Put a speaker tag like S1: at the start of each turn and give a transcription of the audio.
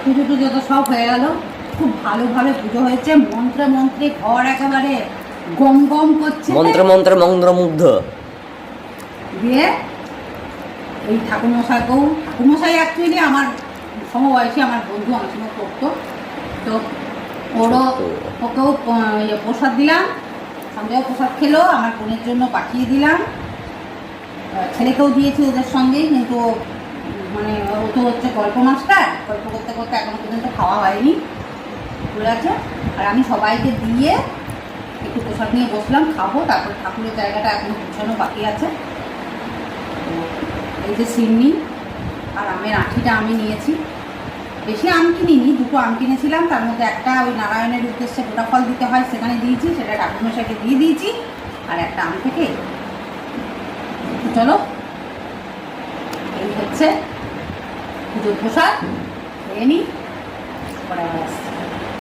S1: পুজো টুজো তো সব হয়ে গেল, খুব ভালোভাবে পুজো হয়েছে, মন্ত্রে মন্ত্রে ঘর একেবারে গম গম করছে,
S2: মন্ত্র মন্ত্র মন্ত্রমুগ্ধ।
S1: দিয়ে এই ঠাকুরমশাই অ্যাকচুয়ালি আমার সমবয়সী, আমার বন্ধু, আমার সঙ্গে পড়তো, তো ওকেও প্রসাদ দিলাম, সন্দেহ প্রসাদ খেলো, আমার বোনের জন্য পাঠিয়ে দিলাম, ছেলেকেও দিয়েছি ওদের সঙ্গেই, কিন্তু মানে ও তো হচ্ছে গল্প মাস্টার, গল্প করতে করতে এখনো পর্যন্ত খাওয়া হয়নি, ঠিক আছে। আর আমি সবাইকে দিয়ে একটু প্রসাদ নিয়ে বসলাম, খাবো, তারপরে ঠাকুরের জায়গাটা এখনো গুছানো বাকি আছে। এই যে সিন্নি আর আমের আঁঠিটা আমি নিয়েছি, বেশি আম কিনিনি, দুটো আম কিনেছিলাম, তার মধ্যে একটা ওই নারায়ণের উদ্দেশ্যে গোটা ফল দিতে হয় সেখানে দিয়েছি, সেটা ঠাকুরমশাইকে দিয়ে দিয়েছি, আর একটা আম থেকে। চলো, এই হচ্ছে পুজোর প্রসাদ, খেয়ে নিই, পরে আবার